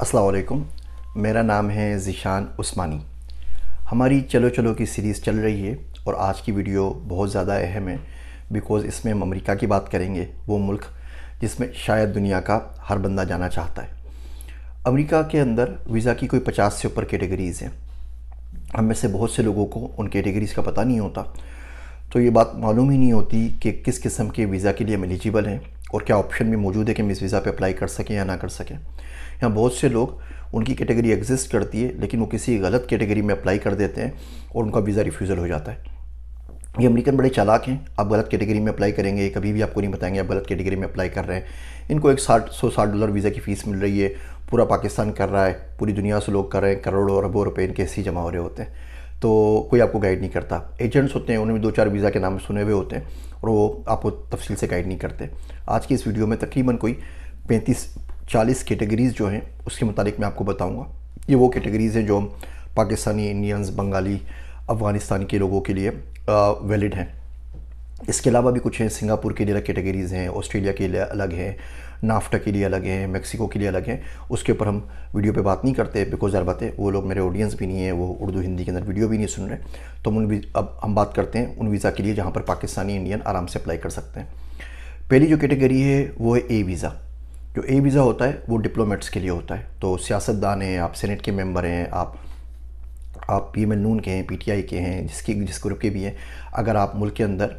अस्सलाम वालेकुम। मेरा नाम है ज़ीशान उस्मानी। हमारी चलो चलो की सीरीज़ चल रही है और आज की वीडियो बहुत ज़्यादा अहम है बिकॉज़ इसमें हम अमेरिका की बात करेंगे, वो मुल्क जिसमें शायद दुनिया का हर बंदा जाना चाहता है। अमेरिका के अंदर वीज़ा की कोई 50 से ऊपर कैटेगरीज़ हैं। हम में से बहुत से लोगों को उन कैटेगरीज़ का पता नहीं होता, तो ये बात मालूम ही नहीं होती कि किस किस्म के वीज़ा के लिए हम एलिजिबल हैं और क्या ऑप्शन भी मौजूद है कि हम इस वीज़ा पे अप्लाई कर सकें या ना कर सकें। यहाँ बहुत से लोग, उनकी कैटेगरी एग्जिस्ट करती है लेकिन वो किसी गलत कैटेगरी में अप्लाई कर देते हैं और उनका वीज़ा रिफ्यूज़ल हो जाता है। ये अमेरिकन बड़े चालाक हैं। आप गलत कैटेगरी में अप्लाई करेंगे, कभी भी आपको नहीं बताएंगे आप गलत कैटेगरी में अप्लाई कर रहे हैं। इनको एक $160 वीज़ा की फ़ीस मिल रही है, पूरा पाकिस्तान कर रहा है, पूरी दुनिया से लोग कर रहे हैं, करोड़ों अरबों रुपए इनके ऐसे ही जमा हो रहे होते हैं। तो कोई आपको गाइड नहीं करता। एजेंट्स होते हैं, उन्होंने भी 2-4 वीज़ा के नाम सुने हुए होते हैं और वो आपको तफसील से गाइड नहीं करते। आज की इस वीडियो में तकरीबन कोई 35-40 कैटेगरीज़ जो हैं उसके मुतालिक मैं आपको बताऊँगा। ये वो कैटेगरीज़ हैं जो पाकिस्तानी, इंडियंस, बंगाली, अफ़गानिस्तान के लोगों के लिए वैलिड हैं। इसके अलावा भी कुछ हैं, सिंगापुर के लिए अलग कैटेगरीज़ हैं, ऑस्ट्रेलिया के लिए अलग हैं, नाफ्टा के लिए अलग हैं, मेक्सिको के लिए अलग हैं। उसके ऊपर हम वीडियो पे बात नहीं करते बिकॉज यार बात है वो लोग मेरे ऑडियंस भी नहीं है, वो उर्दू हिंदी के अंदर वीडियो भी नहीं सुन रहे। तो अब हम बात करते हैं उन वीज़ा के लिए जहाँ पर पाकिस्तानी इंडियन आराम से अप्लाई कर सकते हैं। पहली जो कैटेगरी है वो है ए वीज़ा। जो ए वीज़ा होता है वो डिप्लोमेट्स के लिए होता है। तो सियासतदान हैं, आप सेनेट के मेंबर हैं, आप PML के हैं, PTI के हैं, जिस ग्रुप के भी हैं, अगर आप मुल्क के अंदर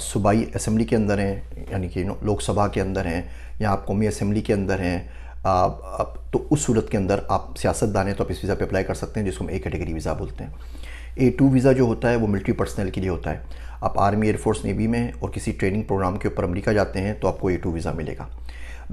सूबाई असम्बली के अंदर हैं, यानी कि लोकसभा के अंदर हैं, या आप कौमी असम्बली के अंदर हैं, तो उस सूरत के अंदर आप सियासतदान हैं तो आप इस वीज़ा पे अप्लाई कर सकते हैं, जिसको हम ए कैटेगरी वीज़ा बोलते हैं। A2 वीज़ा जो होता है वो मिलिट्री पर्सनल के लिए होता है। आप आर्मी, एयरफोर्स, नेवी में और किसी ट्रेनिंग प्रोग्राम के ऊपर अमेरिका जाते हैं तो आपको A2 वीज़ा मिलेगा।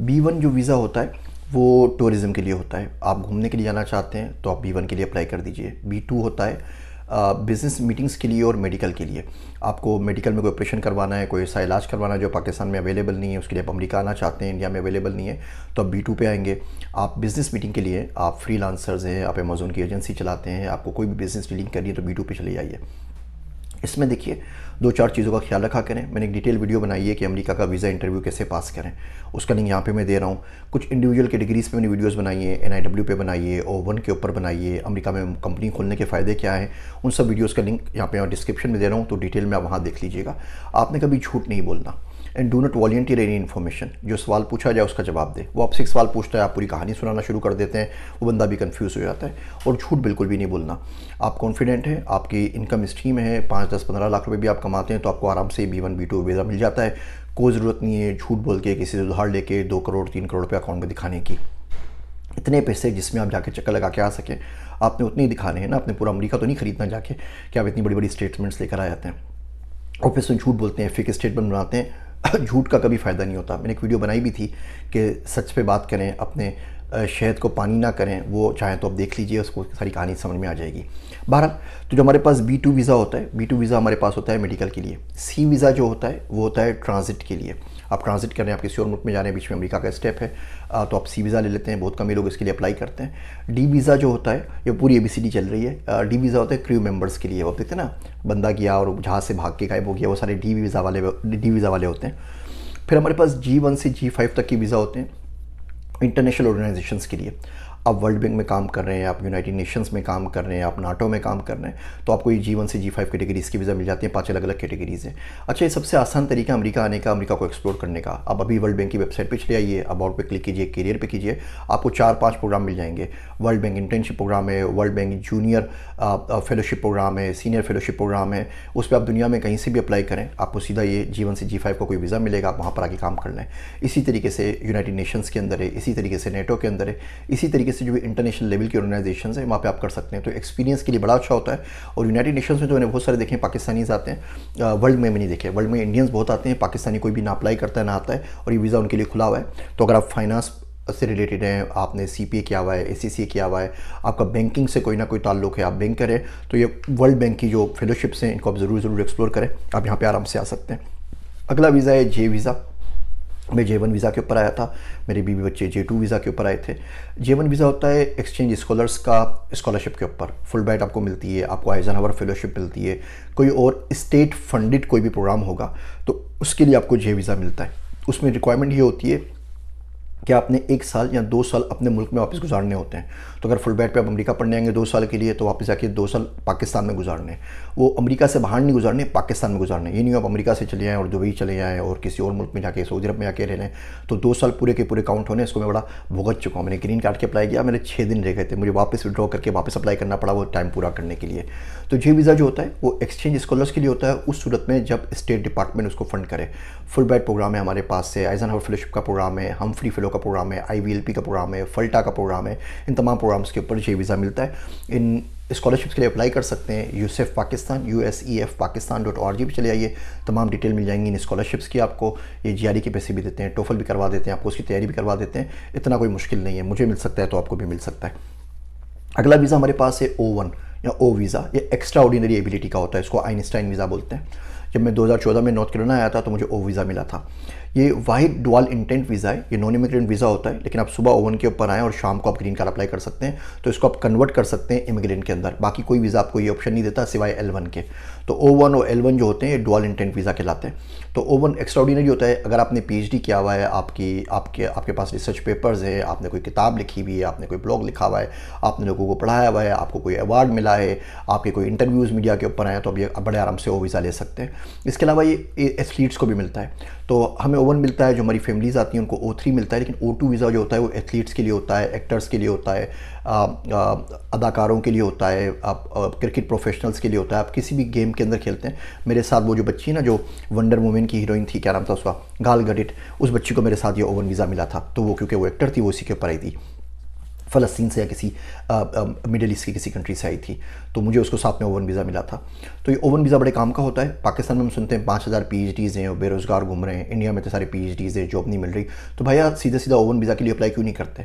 B1 जो वीज़ा होता है वो टूरिज़म के लिए होता है। आप घूमने के लिए जाना चाहते हैं तो आप B1 के लिए अप्लाई कर दीजिए। B2 होता है बिज़नेस मीटिंग्स के लिए और मेडिकल के लिए। आपको मेडिकल में कोई ऑपरेशन करवाना है, कोई ऐसा इलाज करवाना है जो पाकिस्तान में अवेलेबल नहीं है, उसके लिए आप अमेरिका आना चाहते हैं, इंडिया में अवेलेबल नहीं है, तो आप B2 पे आएंगे। आप बिज़नेस मीटिंग के लिए, आप फ्रीलांसर्स हैं, आप अमेज़न की एजेंसी चलाते हैं, आपको कोई भी बिज़नेस डीलिंग करनी है तो B2 पे चले जाइए। इसमें देखिए 2-4 चीज़ों का ख्याल रखा करें। मैंने एक डिटेल वीडियो बनाई है कि अमेरिका का वीज़ा इंटरव्यू कैसे पास करें, उसका लिंक यहाँ पे मैं दे रहा हूँ। कुछ इंडिविजुअल कैटेगरीज़ पे मैंने वीडियोस बनाई है, NIW पे बनाई है, O1 के ऊपर बनाई है, अमेरिका में कंपनी खोलने के फ़ायदे क्या हैं, उन सब वीडियोज़ का लिंक यहाँ पे डिस्क्रिप्शन में दे रहा हूँ, तो डिटेल में आप वहाँ देख लीजिएगा। आपने कभी झूठ नहीं बोलना and do not volunteer any information. जो सवाल पूछा जाए उसका जवाब दे। वो आपसे एक सवाल पूछता है, आप पूरी कहानी सुनाना शुरू कर देते हैं, वो बंदा भी कंफ्यूज हो जाता है। और झूठ बिल्कुल भी नहीं बोलना। आप कॉन्फिडेंट हैं, आपकी इनकम स्ट्रीम है, 5-10-15 लाख रुपए भी आप कमाते हैं तो आपको आराम से B1 B2 वीज़ा मिल जाता है। कोई ज़रूरत नहीं है झूठ बोल के किसी से उधार लेके 2 करोड़ 3 करोड़ रुपये अकाउंट में दिखाने की। इतने पैसे जिसमें आप जाके चक्कर लगा के आ सकें, आपने उतने ही दिखाने हैं ना। आपने पूरा अमेरिका तो नहीं खरीदना जाके कि आप इतनी बड़ी बड़ी स्टेटमेंट्स लेकर आ जाते हैं और फिर से झूठ बोलते हैं, फेक स्टेटमेंट बनाते हैं। झूठ का कभी फ़ायदा नहीं होता। मैंने एक वीडियो बनाई भी थी कि सच पे बात करें, अपने शहद को पानी ना करें। वो चाहें तो आप देख लीजिए, उसको सारी कहानी समझ में आ जाएगी। बहरहाल, तो जो हमारे पास B2 वीज़ा होता है, B2 वीज़ा हमारे पास होता है मेडिकल के लिए। C वीज़ा जो होता है वो होता है ट्रांजिट के लिए। आप ट्रांजिट कर रहे हैं, आप किसी और मुल्क में जा रहे हैं, बीच में अमेरिका का स्टेप है, तो आप C वीज़ा ले लेते हैं। बहुत कम ही लोग इसके लिए अप्लाई करते हैं। D वीज़ा जो होता है, ये पूरी ABCD चल रही है। D वीज़ा होता है क्रू मेंबर्स के लिए। वो देखते हैं ना, बंदा गया और जहाज़ से भाग के गायब हो गया, वो सारे D वीज़ा वाले होते हैं। फिर हमारे पास G1 से G5 तक के वीज़ा होते हैं इंटरनेशनल ऑर्गेनाइजेशंस के लिए। आप वर्ल्ड बैंक में काम कर रहे हैं, आप यूनाइटेड नेशंस में काम कर रहे हैं, आप नाटो में काम कर रहे हैं, तो आपको ये G1 से G5 कैटेगरीज़ की वीज़ा मिल जाती है। 5 अलग अलग कैटेगरीज़ हैं। अच्छा, ये सबसे आसान तरीका अमेरिका आने का, अमेरिका को एक्सप्लोर करने का। अब अभी वर्ल्ड बैंक की वेबसाइट पे चले आइए, अबाउट पे क्लिक कीजिए, करियर पे कीजिए, आपको 4-5 प्रोग्राम मिल जाएंगे। वर्ल्ड बैंक इंटर्नशिप प्रोग्राम है, world bank junior fellowship program है, सीनियर फेलोशिप प्रोग्राम है। उस पर आप दुनिया में कहीं से भी अप्लाई करें, आपको सीधा ये G1 से G5 का कोई वीज़ा मिलेगा, आप वहाँ पर आके काम कर लें। इसी तरीके से यूनाइटेड नेशंस के अंदर है, इसी तरीके से नेटो के अंदर है, इसी तरीके से जो भी इंटरनेशनल लेवल की ऑर्गेनाइजेशंस है वहाँ पे आप कर सकते हैं। तो एक्सपीरियंस के लिए बड़ा अच्छा होता है। और यूनाइटेड नेशंस में तो मैंने बहुत सारे देखे पाकिस्तानीज आते हैं, वर्ल्ड में नहीं देखे। वर्ल्ड में इंडियंस बहुत आते हैं, पाकिस्तानी कोई भी ना अप्लाई करता है ना आता है, और ये वीज़ा उनके लिए खुला हुआ है। तो अगर आप फाइनेंस से रिलेटेड हैं, आपने CPA किया हुआ है, ACCA किया हुआ है, आपका बैंकिंग से कोई ना कोई ताल्लुक है, आप बैंकर हैं, तो ये वर्ल्ड बैंक की जो फेलोशिप्स हैं इनको आप ज़रूर एक्सप्लोर करें। आप यहाँ पे आराम से आ सकते हैं। अगला वीज़ा है J वीज़ा। मैं J1 वीज़ा के ऊपर आया था, मेरे बीवी बच्चे J2 वीज़ा के ऊपर आए थे। J1 वीज़ा होता है एक्सचेंज स्कॉलर्स का स्कॉलरशिप के ऊपर। फुल ब्राइट आपको मिलती है, आपको आइजनहॉवर फेलोशिप मिलती है, कोई और स्टेट फंडेड कोई भी प्रोग्राम होगा तो उसके लिए आपको J वीज़ा मिलता है। उसमें रिक्वायरमेंट ये होती है कि आपने 1 साल या 2 साल अपने मुल्क में वापस गुजारने होते हैं। तो अगर फुल ब्राइट पे आप अमेरिका पढ़ने आएंगे 2 साल के लिए, तो वापस आके 2 साल पाकिस्तान में गुजारने। वो अमेरिका से बाहर नहीं गुजारने, पाकिस्तान में गुजारने। ये नहीं आप अमेरिका से चले आए और दुबई चले आए और किसी और मुल्क में जाके सऊदी अरब में आके रह लें, तो 2 साल पूरे के पूरे काउंट होने। इसको मैं बड़ा भुगत चुका हूँ। मैंने ग्रीन कार्ड के अप्लाई किया, मेरे 6 दिन रह गए थे, मुझे वापस विड्रॉ करके वापस अप्लाई करना पड़ा वो टाइम पूरा करने के लिए। तो जे वीज़ा जो होता है वो एक्सचेंज स्कॉलर्स के लिए होता है, उस सूरत में जब स्टेट डिपार्टमेंट उसको फंड करे। फुल ब्राइट प्रोग्राम है हमारे पास से, आइजनहावर फेलोशिप का प्रोग्राम है, हमफ्री फेलो का प्रोग्राम है, IVLP का प्रोग्राम है, फल्टा का प्रोग्राम है। इन तमाम प्रोग्राम्स के ऊपर जे वीज़ा मिलता है। इन स्कॉलरशिप्स के लिए अप्लाई कर सकते हैं यूसेफ पाकिस्तान, usefpakistan.org पे चले आइए, तमाम डिटेल मिल जाएंगी इन स्कॉलरशिप्स की आपको। ये GRE के पैसे भी देते हैं, टोफल भी करवा देते हैं आपको, उसकी तैयारी भी करवा देते हैं। इतना कोई मुश्किल नहीं है, मुझे मिल सकता है तो आपको भी मिल सकता है। अगला वीज़ा हमारे पास है O1 या O वीज़ा। ये एक्स्ट्रा ऑर्डिनरी एबिलिटी का होता है, इसको आइंस्टाइन वीज़ा बोलते हैं। जब मैं 2014 में नॉर्थ कैरोलिना आया था तो मुझे O वीज़ा मिला था। ये वाहिद डुअल इंटेंट वीज़ा है, ये नॉन इमिग्रेंट वीज़ा होता है, लेकिन आप सुबह O1 के ऊपर आएँ और शाम को आप ग्रीन कार्ड अप्लाई कर सकते हैं, तो इसको आप कन्वर्ट कर सकते हैं इमिग्रेंट के अंदर। बाकी कोई वीज़ा आपको ये ऑप्शन नहीं देता सिवाय L1 के। तो O1 और L1 जो होते हैं ये डुअल इंटेंट वीज़ा कहलाते हैं। तो O1 एक्स्ट्रा ऑर्डिनरी होता है अगर आपने PhD किया हुआ है, आपके पास रिसर्च पेपर्स है, आपने कोई किताब लिखी हुई है, आपने कोई ब्लॉग लिखा हुआ है, आपने लोगों को पढ़ाया हुआ है, आपको कोई अवार्ड मिला है, आपके कोई इंटरव्यूज़ मीडिया के ऊपर आए, तो अब ये बड़े आराम से O वीज़ा ले सकते हैं। इसके अलावा ये एथलीट्स को भी मिलता है। तो हमें O1 मिलता है, जो हमारी फैमिलीज़ आती हैं उनको O3 मिलता है, लेकिन O2 वीज़ा जो होता है वो एथलीट्स के लिए होता है, एक्टर्स के लिए होता है, अदाकारों के लिए होता है, क्रिकेट प्रोफेशनल्स के लिए होता है। आप किसी भी गेम के अंदर खेलते हैं। मेरे साथ वो जो बच्ची है ना, जो वंडर वुमेन की हीरोइन थी, क्या नाम था उसका, गाल गडिट, उस बच्ची को मेरे साथ ये O1 वीज़ा मिला था। तो वो क्योंकि वो एक्टर थी, वो इसी के ऊपर आई थी, फ़लस्तीन से या किसी मिडल ईस्ट की किसी कंट्री से आई थी, तो मुझे उसको साथ में O1 वीज़ा मिला था। तो ये O1 वीज़ा बड़े काम का होता है। पाकिस्तान में हम सुनते हैं 5000 PhDs हैं और बेरोज़गार घूम रहे हैं, इंडिया में तो सारे PhDs हैं, जॉब नहीं मिल रही। तो भैया सीधा सीधा O1 वीज़ा के लिए अप्लाई क्यों नहीं करते?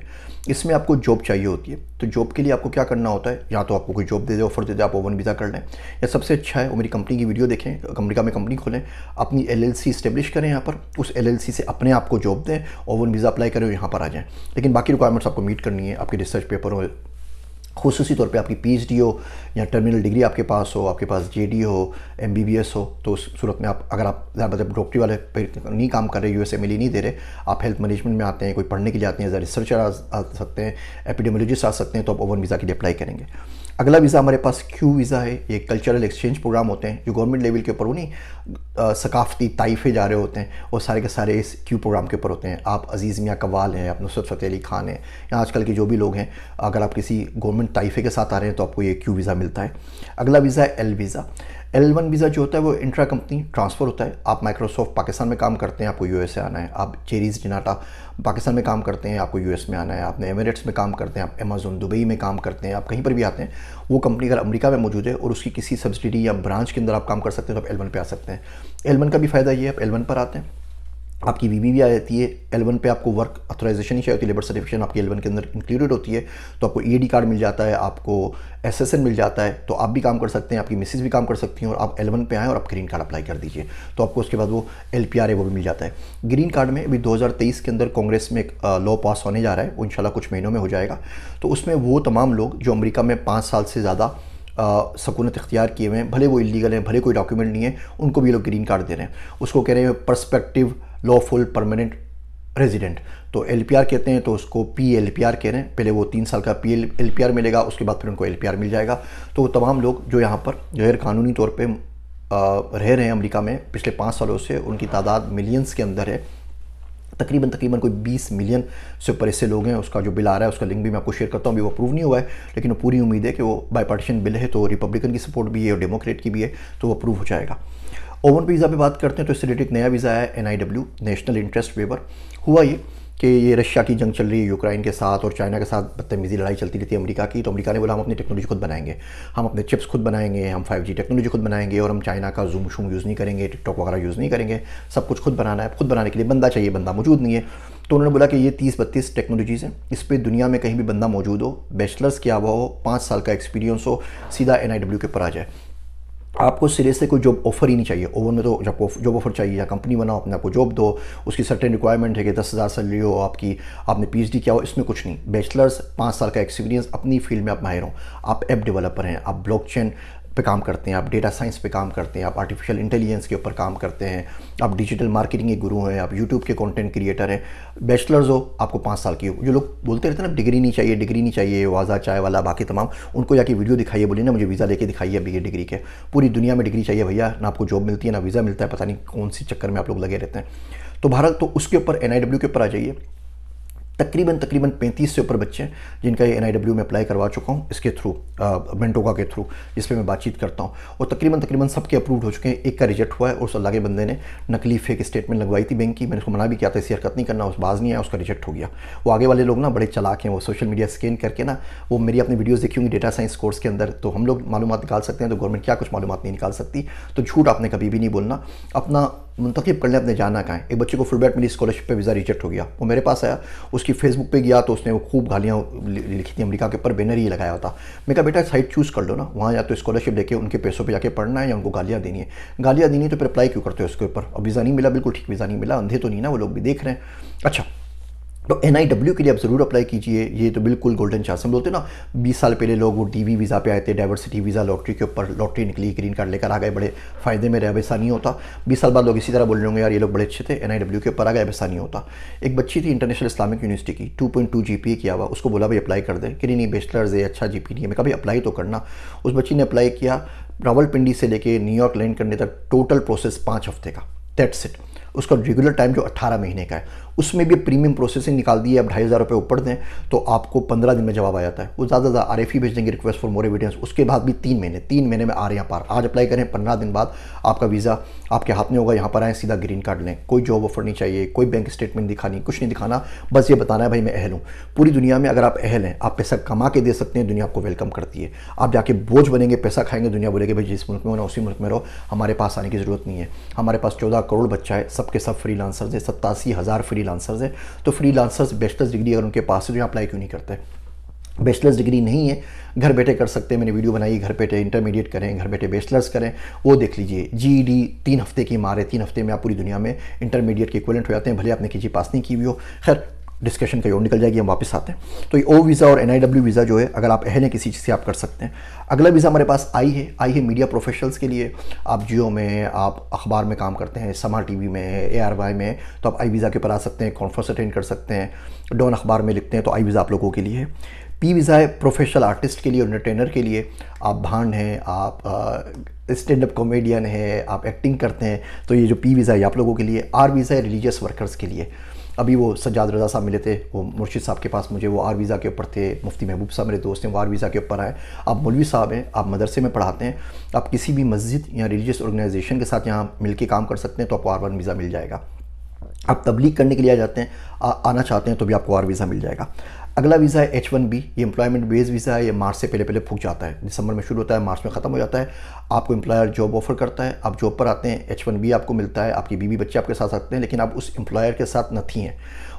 इसमें आपको जॉब चाहिए होती है। तो जॉब के लिए आपको क्या करना होता है, या तो आपको कोई जॉब दे दे, ऑफर दे दे, आप O1 वीज़ा कर लें, या सबसे अच्छा है वो मेरी कंपनी की वीडियो देखें, अमेरिका में कंपनी खोलें, अपनी LLC इस्टेब्लिश करें यहाँ पर, उस LLC से अपने आप को जॉब दें, O1 वीज़ा अप्लाई करें और यहाँ पर आ जाएँ। लेकिन बाकी रिक्वायरमेंट्स आपको मीट करनी है, आपके रिसर्च पेपर हो, खुसूसी तौर पे आपकी PhD हो या टर्मिनल डिग्री आपके पास हो, आपके पास JD हो, MBBS हो, तो उस सूरत में आप, अगर आप मतलब डॉक्टरी वाले पे नहीं काम कर रहे, USMLE नहीं दे रहे, आप हेल्थ मैनेजमेंट में आते हैं, कोई पढ़ने के लिए आते हैं, एज अ रिसर्चर आ सकते हैं, एपिडेमियोलॉजिस्ट आ सकते हैं, तो आप O1 वीज़ा के लिए अप्लाई करेंगे। अगला वीज़ा हमारे पास Q वीज़ा है। ये कल्चरल एक्सचेंज प्रोग्राम होते हैं जो गवर्नमेंट लेवल के ऊपर, वो नहीं सकाफ़ती ताइफे जा रहे होते हैं, और सारे के सारे इस Q प्रोग्राम के ऊपर होते हैं। आप अजीज़ मियाँ कव्वाल हैं, आप नुसरत फ़तेह अली खान हैं, या आजकल के जो भी लोग हैं, अगर आप किसी गवर्नमेंट ताइफे के साथ आ रहे हैं तो आपको ये Q वीज़ा मिलता है। अगला वीज़ा है L वीज़ा। L1 वीज़ा जो होता है वो इंट्रा कंपनी ट्रांसफ़र होता है। आप माइक्रोसॉफ्ट पाकिस्तान में काम करते हैं, आपको USA आना है। आप चेरीज़ जिनाटा पाकिस्तान में काम करते हैं, आपको US में आना है। आपने एमिरेट्स में काम करते हैं, आप अमेज़न दुबई में काम करते हैं, आप कहीं पर भी आते हैं, वो कंपनी अगर अमेरिका में मौजूद है और उसकी किसी सब्सिडी या ब्रांच के अंदर आप काम कर सकते हैं, तो आप L1 पे आ सकते हैं। L1 का भी फ़ायदा ये है, आप L1 पर आते हैं, आपकी VB भी आ जाती है। L1 पे आपको वर्क ऑथराइजेशन ही चाहिए होती है, लेबर सर्टिफिकेशन आपकी L1 के अंदर इंक्लूडेड होती है, तो आपको EAD कार्ड मिल जाता है, आपको SSN मिल जाता है, तो आप भी काम कर सकते हैं, आपकी मिसेज भी काम कर सकती हैं, और आप L1 पे आएँ और आप ग्रीन कार्ड अप्लाई कर दीजिए, तो आपको उसके बाद वो LPR है वो भी मिल जाता है। ग्रीन कार्ड में अभी 2023 के अंदर कांग्रेस में एक लॉ पास होने जा रहा है, वो इंशाल्लाह कुछ महीनों में हो जाएगा। तो उसमें वो तमाम लोग जो अमेरिका में 5 साल से ज़्यादा सकूनत इख्तियार किए हुए हैं, भले वो इलीगल हैं, भले कोई डॉक्यूमेंट नहीं है, उनको भी लोग ग्रीन कार्ड दे रहे हैं। उसको कह रहे हैं पर्सपेक्टिव लॉफुल परमानेंट रेजिडेंट, तो LPR कहते हैं, तो उसको PLPR कह रहे हैं। पहले वो 3 साल का PLPR मिलेगा, उसके बाद फिर उनको LPR मिल जाएगा। तो वो तमाम लोग जो यहाँ पर गैर कानूनी तौर पे रह रहे हैं अमेरिका में पिछले 5 सालों से, उनकी तादाद मिलियंस के अंदर है। तकरीबन कोई 20 मिलियन से ऊपर ऐसे लोग हैं। उसका जो बिल आ रहा है उसका लिंक भी मैं आपको शेयर करता हूँ, अभी वो अप्रूव नहीं हुआ है, लेकिन वो पूरी उम्मीद है कि वो बाईपार्टीशन बिल है, तो रिपब्लिकन की सपोर्ट भी है और डेमोक्रेट की भी है, तो वो अप्रूव हो जाएगा। O1 वीज़ा पे बात करते हैं तो इससे रिलेटेड एक नया वीज़ा है NIW, नेशनल इंटरेस्ट वेवर। हुआ ये कि ये रशिया की जंग चल रही है यूक्रेन के साथ और चाइना के साथ, बदतमीज़ी लड़ाई चलती रहती है अमेरिका की, तो अमेरिका ने बोला हम अपनी टेक्नोलॉजी खुद बनाएंगे, हम अपने चिप्स खुद बनाएंगे, हम 5G टेक्नोलॉजी खुद बनाएंगे, और हम चाइना का जूम शूम यूज़ नहीं करेंगे, टिकटॉक वगैरह यूज़ नहीं करेंगे, सब कुछ खुद बनाना है। खुद बनाने के लिए बंदा चाहिए, बंदा मौजूद नहीं है, तो उन्होंने बोला कि ये 30-32 टेक्नोलॉजीज़ हैं, इस पर दुनिया में कहीं भी बंदा मौजूद हो, बैचलर्स किया हुआ हो, 5 साल का एक्सपीरियंस हो, सीधा NIW के ऊपर आ जाए। आपको सिरे से कोई जॉब ऑफर ही नहीं चाहिए। O1 में तो जब जॉब ऑफर चाहिए, या कंपनी बनाओ, अपने आपको जॉब दो, उसकी सर्टेन रिक्वायरमेंट है कि 10,000 सैलरी हो, आपने PhD किया हो, इसमें कुछ नहीं। बैचलर्स, 5 साल का एक्सपीरियंस, अपनी फील्ड में आप माहिर हो, आप ऐप डेवलपर हैं, आप ब्लॉकचेन पे काम करते हैं, आप डेटा साइंस पे काम करते हैं, आप आर्टिफिशियल इंटेलिजेंस के ऊपर काम करते हैं, आप डिजिटल मार्केटिंग के गुरु हैं, आप यूट्यूब के कंटेंट क्रिएटर हैं, बैचलर्स हो, आपको 5 साल की हो, जो लोग बोलते रहते हैं ना डिग्री नहीं चाहिए, डिग्री नहीं चाहिए, वाजा चाय वाला बाकी तमाम, उनको जाके वीडियो दिखाइए, बोलिए ना मुझे वीज़ा लेके दिखाइए BA डिग्री के। पूरी दुनिया में डिग्री चाहिए भैया, ना आपको जॉब मिलती है ना वीज़ा मिलता है, पता नहीं कौन सी चक्कर में आप लोग लगे रहते हैं। तो भारत, तो उसके ऊपर NIW के ऊपर आ जाइए। तकरीबन 35 से ऊपर बच्चे हैं जिनका ये NIW में अप्लाई करवा चुका हूँ, इसके थ्रू मेंटोका के थ्रू, जिस पे मैं बातचीत करता हूँ, और तकरीबन सबके अप्रूव हो चुके हैं। एक का रिजेक्ट हुआ है और उस अल्लाह के बंदे ने नकली फेक स्टेटमेंट लगवाई थी बैंक की, मैंने उसको मना भी किया था ऐसी हरकत नहीं करना, उस बाज नहीं आया, उसका रिजेक्ट हो गया। वो आगे वाले लोग ना बड़े चालाक हैं, वो सोशल मीडिया स्कैन करके ना, वो मेरी अपनी वीडियोज़ देखी होंगी डेटा साइंस कोर्स के अंदर, तो हम लोग मालूमात निकाल सकते हैं, तो गवर्नमेंट क्या कुछ मालूमात नहीं निकाल सकती। तो झूठ आपने कभी भी नहीं बोलना, अपना मुंतखब कर लें, अपने जाना कहाँ है। एक बच्चे को फुलब्राइट मिली स्कॉलरशिप पे वीज़ा रिजेक्ट हो गया, वो मेरे पास आया, उसकी फेसबुक पे गया तो उसने वो खूब गालियाँ लिखी थी, अमेरिका के ऊपर बैनर ही लगाया होता। मैं कहा बेटा साइट चूज़ कर लो ना, वहाँ या तो स्कॉलरशिप देके उनके पैसों पे जाके पढ़ना है या उनको गालियाँ देनी है। गालियाँ देनी है तो फिर अप्लाई क्यों करते हो उसके ऊपर? अब वीज़ा नहीं मिला, बिल्कुल ठीक वीज़ा नहीं मिला, अंधे तो नहीं ना, वो लोग भी देख रहे हैं। अच्छा, तो NIW के लिए आप ज़रूर अप्लाई कीजिए, ये तो बिल्कुल गोल्डन चांस। हम बोलते हैं ना 20 साल पहले लोग वो DV वीज़ा पे आए थे, डाइवर्सिटी वीज़ा, लॉटरी के ऊपर लॉटरी निकली, ग्रीन कार्ड लेकर आ गए, बड़े फ़ायदे में रहे, अब ऐसा नहीं होता। 20 साल बाद लोग इसी तरह बोल रहे होंगे यार ये लोग बड़े अच्छे थे, NIW के ऊपर आ गए, अब ऐसा नहीं होता। एक बच्ची थी इंटरनेशनल इस्लामिक यूनिवर्सिटी की, 2.2 GPA किया हुआ, उसको बोला भाई अप्लाई कर दे, कि नहीं बैचलर्स है, अच्छा GPA नहीं है। मैं कहा भाई अप्लाई तो करना। उस बच्ची ने अप्लाई किया, रावलपिंडी से लेके न्यूयॉर्क लैंड करने तक टोटल प्रोसेस 5 हफ्ते का, दैट्स इट। उसका रेगुलर टाइम जो 18 महीने का है, उसमें भी प्रीमियम प्रोसेसिंग निकाल दी है। अब 2,500 रुपये ऊपर दें तो आपको 15 दिन में जवाब आ जाता है। वो ज़्यादा RFE भेज देंगे, रिक्वेस्ट फॉर मोर एविडेंस, उसके बाद भी 3 महीने में आ रहे हैं पार। आज अप्लाई करें, 15 दिन बाद आपका वीज़ा आपके हाथ में होगा, यहाँ पर आएँ सीधा ग्रीन कार्ड लें, कोई जॉब ऑफर नहीं चाहिए, कोई बैंक स्टेटमेंट दिखानी, कुछ नहीं दिखाना, बस ये बताना है भाई मैं अहल हूँ। पूरी दुनिया में अगर आप अहल हैं, आप पैसा कमा के दे सकते हैं, दुनिया आपको वेलकम करती है। आप जाके बोझ बनेंगे, पैसा खाएंगे, दुनिया बोलेगी भाई जिस मुल्क में हो ना उसी मुल्क में रहो, हमारे पास आने की ज़रूरत नहीं है। हमारे पास 14 करोड़ बच्चा है, सबके सब फ्रीलांसर्स हैं, 87,000 फ्रीलांसर्स हैं। तो फ्रीलांसर्स बैचलर्स डिग्री अगर उनके पास है तो यहाँ अप्लाई क्यों नहीं करते? बैचलर्स डिग्री नहीं है, घर बैठे कर सकते हैं। मैंने वीडियो बनाई, घर बैठे इंटरमीडिएट करें, घर बैठे बैचलर्स करें, वो देख लीजिए। GED 3 हफ्ते की मार है, 3 हफ्ते में आप पूरी दुनिया में इंटरमीडिएट के इक्विवेलेंट हो जाते हैं, भले आपने KG पास नहीं की हुई हो। खैर डिस्कशन कहीं और निकल जाएगी, हम वापस आते हैं। तो ये O वीज़ा और NIW वीज़ा जो है, अगर आप अहल हैं किसी चीज़ से आप कर सकते हैं। अगला वीज़ा हमारे पास आई है मीडिया प्रोफेशनल्स के लिए। आप जियो में, आप अखबार में काम करते हैं, समा TV में, ARY में, तो आप आई वीज़ा के ऊपर आ सकते हैं, कॉन्फ्रेंस अटेंड कर सकते हैं। डॉन अखबार में लिखते हैं तो आई वीज़ा आप लोगों के लिए है। P वीज़ा है प्रोफेशनल आर्टिस्ट के लिए और एंटरटेनर के लिए। आप भांड हैं, आप स्टैंड अप कॉमेडियन है, आप एक्टिंग करते हैं, तो ये जो P वीज़ा है आप लोगों के लिए। R वीज़ा है रिलीजियस वर्कर्स के लिए। अभी वो सज्जाद रज़ा साहब मिले थे, वो मुर्शिद साहब के पास, मुझे वो R वीज़ा के ऊपर थे। मुफ्ती महबूब साहब मेरे दोस्त हैं, वो R वीज़ा के ऊपर आए। आप मौलवी साहब हैं, आप मदरसे में पढ़ाते हैं, आप किसी भी मस्जिद या रिलीजियस ऑर्गेनाइजेशन के साथ यहाँ मिल के काम कर सकते हैं, तो आपको R1 वीज़ा मिल जाएगा। आप तबलीग करने के लिए आ जाते हैं, आना चाहते हैं, तो भी आपको R वीज़ा मिल जाएगा। अगला वीज़ा है H1B, ये एम्प्लॉयमेंट बेस्ड वीज़ा है। ये मार्च से पहले फूक जाता है, दिसंबर में शुरू होता है, मार्च में ख़त्म हो जाता है। आपको एम्प्लॉयर जॉब ऑफर करता है, आप जॉब पर आते हैं, H1B आपको मिलता है, आपकी बीवी बच्चे आपके साथ सकते हैं, लेकिन आप उस एम्प्लॉयर के साथ नहीं हैं,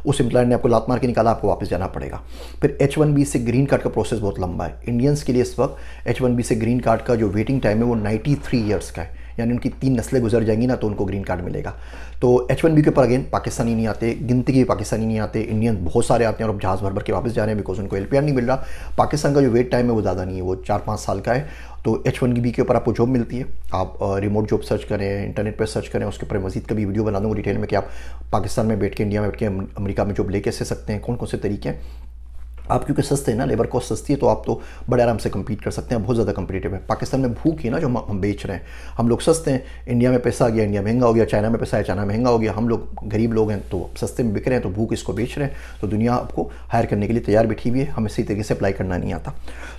उस एम्प्लॉयर ने आपको लात मार के निकाला, आपको वापस जाना पड़ेगा। फिर H1B से ग्रीन कार्ड का प्रोसेस बहुत लंबा है। इंडियंस के लिए इस वक्त H1B से ग्रीन कार्ड का जो वेटिंग टाइम है वो 93 ईयर्स का है, यानी उनकी 3 नस्लें गुजर जाएंगी ना तो उनको ग्रीन कार्ड मिलेगा। तो H1B के ऊपर अगेन पाकिस्तानी नहीं आते, गिनती के पाकिस्तानी नहीं आते, इंडियन बहुत सारे आते हैं और अब जहाज़ भर के वापस जा रहे हैं, बिकॉज उनको LPR नहीं मिल रहा। पाकिस्तान का जो वेट टाइम है वो ज़्यादा नहीं है, वो 4-5 साल का है। तो H1B के ऊपर आपको जॉब मिलती है। आप रिमोट जॉब सर्च करें, इंटरनेट पर सर्च करें, उसके ऊपर मजीद कभी वीडियो बना दूँगा डिटेल में कि आप पाकिस्तान में बैठ के, इंडिया में बैठ के अमेरिका में जॉब ले कैसे सकते हैं, कौन कौन से तरीके हैं। आप क्योंकि सस्ते हैं ना, लेबर कॉस्ट सस्ती है, तो आप तो बड़े आराम से कम्पीट कर सकते हैं, बहुत ज़्यादा कम्पिटिटिव है। पाकिस्तान में भूख है ना जो हम बेच रहे हैं, हम लोग सस्ते हैं, इंडिया में पैसा आ गया, इंडिया महंगा हो गया, चाइना में पैसा है, चाइना महंगा हो गया, हम लोग गरीब लोग हैं तो सस्ते में बिक रहे हैं, तो भूख इसको बेच रहे हैं, तो दुनिया आपको हायर करने के लिए तैयार बैठी हुई है, हमें सही तरीके से अप्लाई करना नहीं आता।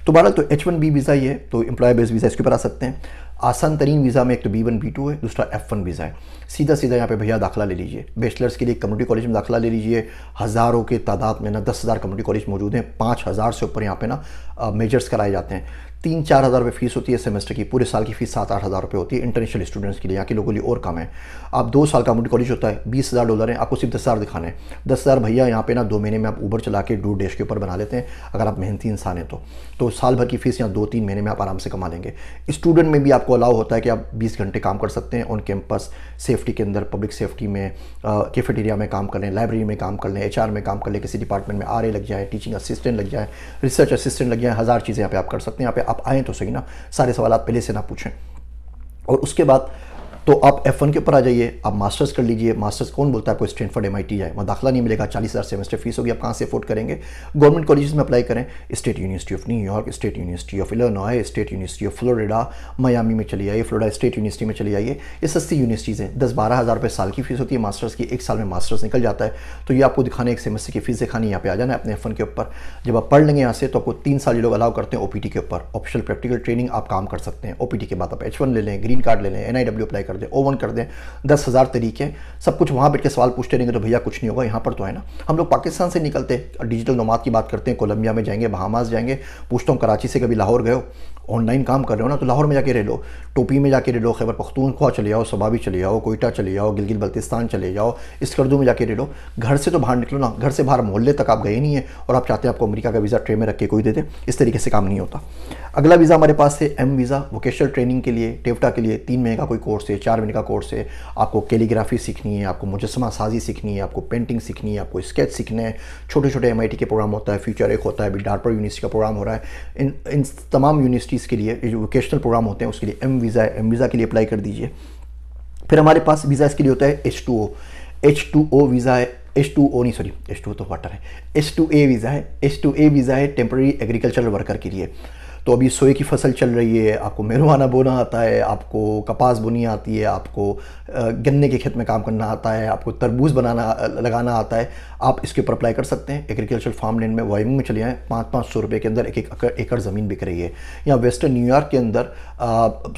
तो बहरहाल तो H1B वीज़ा ये है, तो एम्प्लॉय बेस्ड वीज़ा इसके ऊपर आ सकते हैं। आसान तरीन वीज़ा में एक तो B1 B2 है, दूसरा F1 वीज़ा है। सीधा यहाँ पे भैया दाखिला ले लीजिए, बैचलर्स के लिए कम्युनिटी कॉलेज में दाखिला ले लीजिए। हज़ारों के तादाद में ना 10,000 कम्युनिटी कॉलेज मौजूद हैं, 5,000 से ऊपर यहाँ पे ना मेजर्स कराए जाते हैं। 3-4 हज़ार रुपये फ़ीस होती है सेमेस्टर की, पूरे साल की फ़ीस 7-8 हज़ार रुपये होती है इंटरनेशनल स्टूडेंट्स के लिए, यहाँ के लोगों के लिए और कम है। आप 2 साल का कम्युनिटी कॉलेज होता है, $20,000 है, आपको सिर्फ 10,000 दिखाने हैं। 10,000 भैया यहाँ पे ना 2 महीने में आप ऊबर चला के DoorDash के ऊपर बना लेते हैं, अगर आप मेहनती इंसान हैं तो साल भर की फ़ीस यहाँ 2-3 महीने में आप आराम से कमा लेंगे। स्टूडेंट में भी आपको अलाउ होता है कि आप 20 घंटे काम कर सकते हैं ऑन कैंपस, सेफ्टी के अंदर, पब्लिक सेफ्टी में, कैफेटेरिया में काम कर लें, लाइब्रेरी में काम कर लें, HR में काम कर लें, किसी डिपार्टमेंट में RA लग जाए, टीचिंग असिस्टेंट लग जाए, रिसर्च असिस्टेंट लग जाए, 1000 चीज़ें यहाँ पे आप कर सकते हैं। यहाँ पे आप आएँ तो सही ना, सारे सवाल पहले से ना पूछें। और उसके बाद तो आप F1 के ऊपर आ जाइए, आप मास्टर्स कर लीजिए। मास्टर्स कौन बोलता है आपको स्टैनफोर्ड MIT जाए, वहाँ दाखिला नहीं मिलेगा, 40,000 सेमेस्टर फीस होगी, आप कहाँ से अफोर्ड करेंगे। गवर्नमेंट कॉलेजेस में अप्लाई करें, state university of New York, state university of Illinois, state university of Florida, Miami में चली आइए, फ्लोरिडा स्टेट यूनिवर्सिटी में चली आइए। ये सस्ती यूनिवर्सिटीज़ हैं, 10-12 हज़ार रुपये साल की फीस होती है मास्टर्स की, एक साल में मास्टर्स निकल जाता है। तो ये आपको दिखाने, एक सेमेस्टर की फीस दिखानी, यहाँ पे आ जाना है अपने F1 के ऊपर। जब आप पढ़ लेंगे यहाँ से तो आपको 3 साल ये लोग अलाउ करते हैं OPT के ऊपर, ऑप्शनल प्रैक्टिकल ट्रेनिंग, आप काम कर सकते हैं। OPT के बाद आप H1 ले लें, ग्रीन कार्ड ले लें, NIW अप्लाई कर दें, O1 कर दें, 10,000 तरीके, सब कुछ वहाँ बैठ के सवाल पूछते रहेंगे तो भैया कुछ नहीं होगा। यहाँ पर तो है ना, हम लोग पाकिस्तान से निकलते डिजिटल नोमाद की बात करते हैं, कोलंबिया में जाएंगे, बहामास जाएंगे, पूछता हूँ कराची से कभी लाहौर गए हो, ऑनलाइन काम कर रहे हो ना, तो लाहौर में जाके रह लो, टोपी में जाके रह लो, खैबर पख्तूनख्वा चले जाओ, सबाबी चले जाओ, कोयटा चले जाओ, गिलगित बल्तिस्तान चले जाओ, स्कर्दू में जाके रह लो। घर से तो बाहर निकलो ना, घर से बाहर मोहल्ले तक आप गए नहीं है और आप चाहते हैं आपको अमेरिका का वीज़ा ट्रे में रख के कोई दे दे, इस तरीके से काम नहीं होता। अगला वीज़ा हमारे पास है M वीज़ा, वोकेशनल ट्रेनिंग के लिए, टेवटा के लिए 3 महीने का कोई कोर्स है, 4 महीने का कोर्स है। आपको कैलीग्राफी सीखनी है, आपको मुजस्समा साजी सीखनी है, आपको पेंटिंग सीखनी है, आपको स्केच सीखने हैं। छोटे छोटे MIT के प्रोग्राम होता है, फ्यूचर एक होता है, अभी डार्पर यूनिवर्सिटी का प्रोग्राम हो रहा है। इन तमाम यूनिवर्सिटीज़ के लिए जो वोकेशनल प्रोग्राम होते हैं उसके लिए M वीज़ा है, M वीज़ा के लिए अप्लाई कर दीजिए। फिर हमारे पास वीज़ा इसके लिए होता है H2O वीज़ा है, H2O नहीं सॉरी, H2O तो वाटर है, H2A वीज़ा है। H2A वीज़ा है टेम्पररी एग्रीकल्चरल वर्कर के लिए। तो अभी सोए की फसल चल रही है, आपको मेहरबाना बोना आता है, आपको कपास बोनी आती है, आपको गन्ने के खेत में काम करना आता है, आपको तरबूज लगाना आता है, आप इसके ऊपर अप्लाई कर सकते हैं। एग्रीकल्चर फार्म लैंड में वाइमिंग में चले आएँ, 500-500 रुपये के अंदर एक एकड़ ज़मीन बिक रही है। यहाँ वेस्टर्न न्यूयॉर्क के अंदर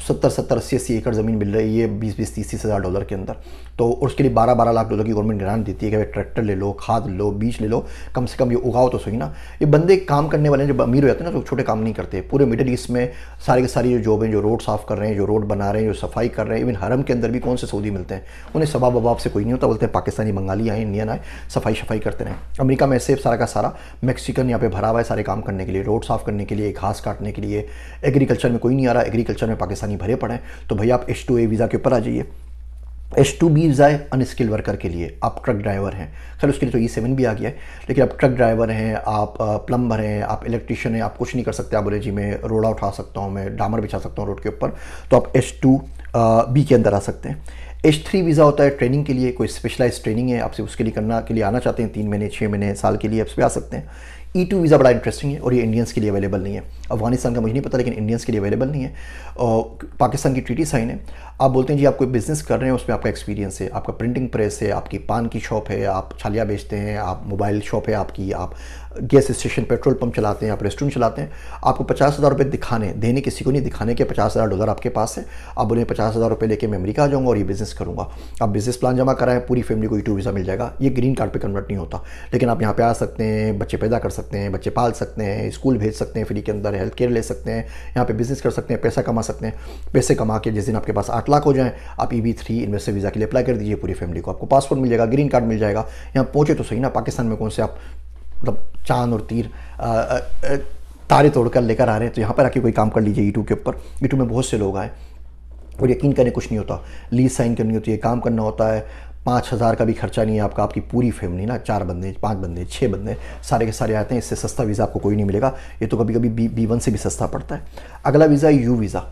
70-70, 80-80 एकड़ ज़मीन मिल रही है 20-30 हज़ार डॉलर के अंदर। तो उसके लिए 12-12 लाख डॉलर की गवर्नमेंट ग्रांट देती है कि ट्रैक्टर ले लो, खाद लो, बीज ले लो, कम से कम ये उगाओ तो सही ना। ये बंदे काम करने वाले हैं, जब अमीर हो जाते हैं ना तो छोटे काम नहीं करते। पूरे मिडिल ईस्ट में सारी की सारी जो जॉब हैं, जो रोड साफ़ कर रहे हैं, जो रोड बना रहे हैं, जो सफाई कर रहे हैं, इवन हरम के अंदर भी कौन से सऊदी मिलते हैं, उन्हें सबाब वबाब से कोई नहीं होता, बोलते हैं पाकिस्तानी बंगाली आए, इंडियन आए, सफाई करते रहें। अमेरिका में ऐसे सारा का सारा मैक्सिकन यहाँ पे भरा हुआ है सारे काम करने के लिए, रोड साफ़ करने के लिए, घास काटने के लिए। एग्रीकल्चर में कोई नहीं आ रहा, एग्रीकल्चर में पाकिस्तानी भरे पड़े हैं। तो भैया आप H2A वीज़ा के ऊपर आ जाइए। H2B वीज़ा है अनस्किल्ड वर्कर के लिए, आप ट्रक ड्राइवर हैं, खैर उसके लिए तो E7 भी आ गया है, लेकिन आप ट्रक ड्राइवर हैं, आप प्लम्बर हैं, आप इलेक्ट्रिशियन हैं, आप कुछ नहीं कर सकते। आप बोले जी मैं रोड़ा उठा सकता हूँ, मैं डामर बिछा सकता हूँ रोड के ऊपर, तो आप H2B के अंदर आ सकते हैं। H3 वीज़ा होता है ट्रेनिंग के लिए, कोई स्पेशलाइज ट्रेनिंग है आपसे उसके लिए करना के लिए आना चाहते हैं, 3 महीने 6 महीने साल के लिए आप इस पर आ सकते हैं। E2 वीज़ा बड़ा इंटरेस्टिंग है और ये इंडियंस के लिए अवेलेबल नहीं है। अफगानिस्तान का मुझे नहीं पता, लेकिन इंडियंस के लिए अवेलेबल नहीं है। और पाकिस्तान की ट्रीटी साइन है। आप बोलते हैं जी आप कोई बिज़नेस कर रहे हैं, उसमें आपका एक्सपीरियंस है, आपका प्रिंटिंग प्रेस है, आपकी पान की शॉप है, आप छालिया बेचते हैं, आप मोबाइल शॉप है आपकी, आप गैस स्टेशन पेट्रोल पंप चलाते हैं, आप रेस्टोरेंट चलाते हैं, आपको 50,000 रुपये दिखाने देने, किसी को नहीं दिखाने के 50,000 डॉलर आपके पास है। आप बोले 50,000 रुपये लेके मैं अमेरिका आ जाऊँगा और ये बिज़नेस करूँगा। आप बिज़नेस प्लान जमा कराएं, पूरी फैमिली को E2 वीज़ा मिल जाएगा। ये ग्रीन कार्ड पे कन्वर्ट नहीं होता, लेकिन आप यहाँ पे आ सकते हैं, बच्चे पैदा कर सकते हैं, बच्चे पाल सकते हैं, स्कूल भेज सकते हैं फ्री के अंदर, हेल्थ केयर ले सकते हैं, यहाँ पे बिज़नेस कर सकते हैं, पैसा कमा सकते हैं। पैसे कमा के जिस दिन आपके पास 8 लाख हो जाएँ, आप EB3 इन्वेस्टर वीज़ा के लिए अप्लाई कर दीजिए, पूरी फैमिली को आपको पासपोर्ट मिल जाएगा, ग्रीन कार्ड मिल जाएगा। यहाँ पहुँचे तो सही ना, पाकिस्तान में कौन से आप मतलब चांद और तीर तारे तोड़कर लेकर आ रहे हैं, तो यहाँ पर आके कोई काम कर लीजिए E2 के ऊपर। E2 में बहुत से लोग आए और यकीन करें कुछ नहीं होता, लीज साइन करनी होती है, काम करना होता है, 5,000 का भी खर्चा नहीं है आपका, आपकी पूरी फैमिली ना 4 बंदे 5 बंदे 6 बंदे सारे के सारे आते हैं। इससे सस्ता वीज़ा आपको कोई नहीं मिलेगा, ये तो कभी कभी B1 से भी सस्ता पड़ता है। अगला वीज़ा है U वीज़ा।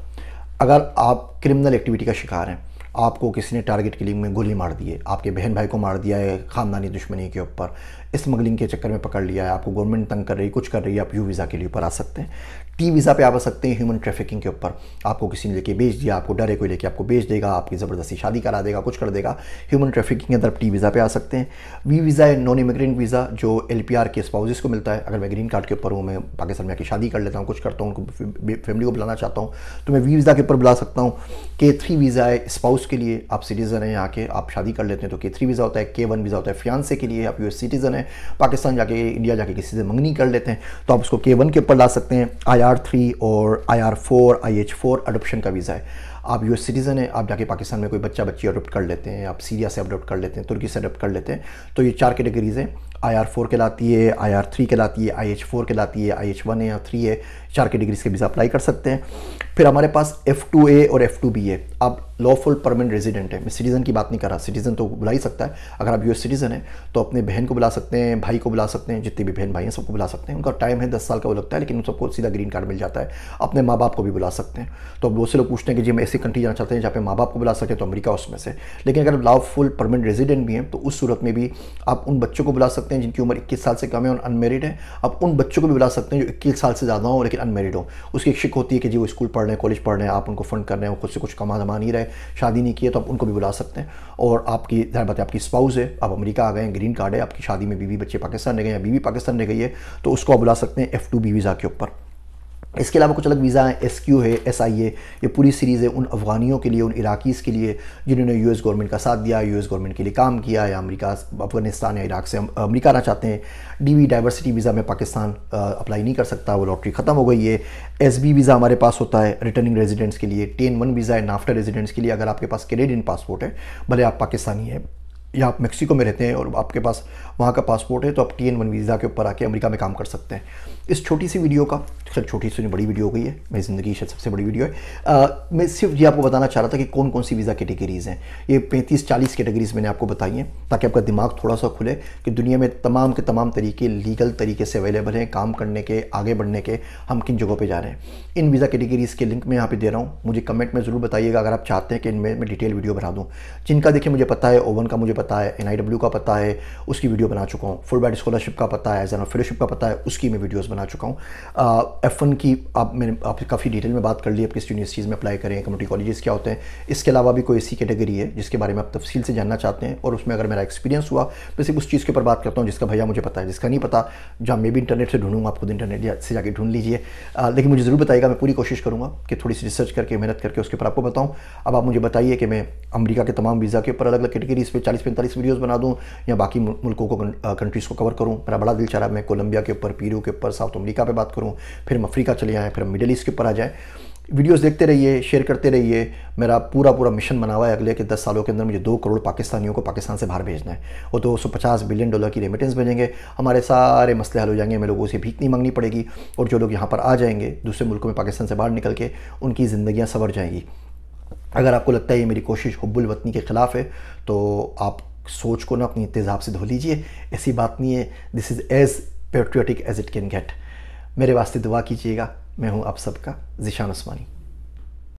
अगर आप क्रिमिनल एक्टिविटी का शिकार हैं, आपको किसी ने टारगेट किलिंग में गोली मार दी है, आपके बहन भाई को मार दिया है ख़ानदानी दुश्मनी के ऊपर, स्मगलिंग के चक्कर में पकड़ लिया है, आपको गवर्नमेंट तंग कर रही है, कुछ कर रही है, आप U वीज़ा के लिए ऊपर आ सकते हैं। T वीज़ा पे आप आ सकते हैं ह्यूमन ट्रैफिकिंग के ऊपर। आपको किसी ने लेके बेच दिया, आपको डर है कोई लेके आपको बेच देगा, आपकी ज़बरदस्ती शादी करा देगा, कुछ कर देगा, ह्यूमन ट्रैफिकिंग के अंदर T वीज़ा पे आ सकते हैं। V वीज़ा है नॉन इमिग्रेंट वीज़ा, जो LPR के स्पाउसेस को मिलता है। अगर मैं ग्रीन कार्ड के ऊपर हूँ, मैं पाकिस्तान में आके शादी कर लेता हूँ, कुछ करता हूँ, उनको फैमिली को बुलाना चाहता हूँ, तो मैं V वीज़ा के ऊपर बुला सकता हूँ। K3 वीज़ा है स्पाउस के लिए, आप सिटीज़न हैं यहाँ के, आप शादी कर लेते हैं तो K3 वीज़ा होता है। K1 वीज़ा होता है फियांसे के लिए, आप US सिटीज़न हैं, पाकिस्तान जाके इंडिया जाके किसी से मंगनी कर लेते हैं तो आप उसको K1 के ऊपर ला सकते हैं। IR3 और IR4 IH4 अडोप्शन का वीज़ा है। आप यूएस सिटीज़न हैं, आप जाके पाकिस्तान में कोई बच्चा बच्ची अडोप्ट कर लेते हैं, आप सीरिया से अडोप्ट कर लेते हैं, तुर्की से अडोप्ट कर लेते हैं, तो ये 4 कैटेगरीज़ हैं। IR4 कहलाती है, IR3 कहलाती है, IH4 कहलाती है, IH1 है या 3 है, 4 कैटेगरीज के वीज़ा अप्लाई कर सकते हैं। फिर हमारे पास F2A और F2B है। आप लॉफुल परमानेंट रेजिडेंट है, मैं सिटीज़न की बात नहीं कर रहा, सिटीज़न तो बुला ही सकता है। अगर आप यूएस सिटीज़न है तो अपने बहन को बुला सकते हैं, भाई को बुला सकते हैं, जितने भी बहन भाई हैं सबको बुला सकते हैं। उनका टाइम है 10 साल का वो लगता है, लेकिन उन सबको सीधा ग्रीन कार्ड मिल जाता है। अपने माँ बाप को भी बुला सकते हैं। तो अब बहुत से लोग पूछते हैं कि जी मैं ऐसी कंट्री जाना चाहते हैं जहाँ पे माँ बाप को बुला सकते हैं, तो अमेरिका उसमें से। लेकिन अगर लॉफुल परमानेंट रेजिडेंट भी हैं तो उस सूरत में भी आप उन बच्चों को बुला सकते हैं जिनकी उम्र 21 साल से कम है और अनमेरिड है। आप उन बच्चों को भी बुला सकते हैं जो 21 साल से ज़्यादा हो लेकिन अनमेरिड हो। उसकी एक शिक होती है कि जी वो स्कूल पढ़ रहे हैं, कॉलेज पढ़ रहे हैं, आप उनको फंड कर रहे हैं, वो खुद से कुछ कमा धमा नहीं रहे, शादी नहीं की है, तो आप उनको भी बुला सकते हैं। और आपकी ज़ाहिर बात है आपकी स्पाउस है, आप अमेरिका आ गए हैं, ग्रीन कार्ड है, आपकी शादी में बीवी बच्चे पाकिस्तान रह गए या बीवी पाकिस्तान रह गई है, तो उसको आप बुला सकते हैं F2B वीज़ा के ऊपर। इसके अलावा कुछ अलग वीज़ा हैं, SQ है, SI है, ये पूरी सीरीज़ है उन अफ़गानियों के लिए, उन इराकीज़ के लिए जिन्होंने यूएस गवर्नमेंट का साथ दिया, यूएस गवर्नमेंट के लिए काम किया, या अमेरिका, अफगानिस्तान या इराक से अमेरिका आना चाहते हैं। DV डाइवर्सिटी वीज़ा में पाकिस्तान अप्लाई नहीं कर सकता, वो लॉटरी ख़त्म हो गई है। SB वीज़ा हमारे पास होता है रिटर्निंग रेजिडेंट्स के लिए। TN1 वीज़ा है नाफ्टा रेजिडेंट्स के लिए। अगर आपके पास कैनेडियन पासपोर्ट है, भले आप पाकिस्तानी है या आप मेक्सिको में रहते हैं और आपके पास वहाँ का पासपोर्ट है, तो आप TN1 वीज़ा के ऊपर आके अमेरिका में काम कर सकते हैं। इस छोटी सी वीडियो का, चल छोटी सी बड़ी वीडियो हो गई है, मेरी ज़िंदगी की सबसे बड़ी वीडियो है। मैं सिर्फ ये आपको बताना चाह रहा था कि कौन कौन सी वीज़ा कैटेगरीज़ हैं। ये 35-40 कैटेगरीज़ मैंने आपको बताई हैं ताकि आपका दिमाग थोड़ा सा खुले कि दुनिया में तमाम के तमाम तरीके लीगल तरीके से अवेलेबल हैं काम करने के, आगे बढ़ने के, हम किन जगहों पर जा रहे हैं। इन वीज़ा कैटेगरीज़ के लिंक मैं यहाँ पर दे रहा हूँ, मुझे कमेंट में ज़रूर बताइएगा अगर आप चाहते हैं कि इनमें मैं डिटेल वीडियो बना दूँ। जिनका देखिए मुझे पता है, ओवन का मुझे पता है, NIW का पता है, उसकी वीडियो बना चुका हूँ। फुल ब्राइट स्कॉलरशिप का पता है, एज़ फेलोशिप का पता है, उसकी मैं वीडियोस बना चुका हूँ। F1 की मैंने आपसे काफ़ी डिटेल में बात कर ली, आप किस यूनिवर्सिटीज़ में अप्लाई करें, कम्युनिटी कॉलेजेस क्या होते हैं। इसके अलावा भी कोई ऐसी कैटेगरी है जिसके बारे में आप तफसील से जानना चाहते हैं और उसमें अगर मेरा एक्सपीरियंस हुआ, मैं सिर्फ उस चीज़ के ऊपर बात करता हूँ जिसका भैया मुझे पता है, जिसका नहीं पता जहाँ मैं भी इंटरनेट से ढूंढूंगा, आप खुद इंटरनेट से जाके ढूंढ लीजिए। लेकिन मुझे ज़रूर बताइएगा, मैं पूरी कोशिश करूँगा कि थोड़ी सी रिसर्च करके, मेहनत करके उसके ऊपर आपको बताऊँ। अब आप मुझे बताइए कि मैं अमेरिका के तमाम वीज़ा के ऊपर अलग अलग कैटेगरीज़ पे 40-45 वीडियोस बना दूँ या बाकी मुल्कों को, कंट्रीज़ को कवर करूँ। मेरा बड़ा दिल चाह रहा है मैं कोलंबिया के ऊपर, पीरू के ऊपर, साउथ अमेरिका पे बात करूँ, फिर हम अफ्रीका चले जाएँ, फिर हम मिडिल ईस्ट के ऊपर आ जाएँ। वीडियोस देखते रहिए, शेयर करते रहिए। मेरा पूरा मिशन बना हुआ है अगले के 10 सालों के अंदर मुझे 2 करोड़ पाकिस्तानियों को पाकिस्तान से बाहर भेजना है। वो $250 बिलियन की रेमिटेंस भेजेंगे, हमारे सारे मसले हल हो जाएंगे, हमें लोगों से भीख नहीं मांगनी पड़ेगी। और जो लोग यहाँ पर आ जाएंगे दूसरे मुल्कों में पाकिस्तान से बाहर निकल के, उनकी ज़िंदगियाँ संवर जाएंगी। अगर आपको लगता है ये मेरी कोशिश हुब्बुल वतनी के ख़िलाफ़ है तो आप सोच को ना अपनी तेज़ाब से धो लीजिए। ऐसी बात नहीं है, this is as patriotic as it can get. मेरे वास्ते दुआ कीजिएगा। मैं हूँ आप सबका ज़िशान उस्मानी।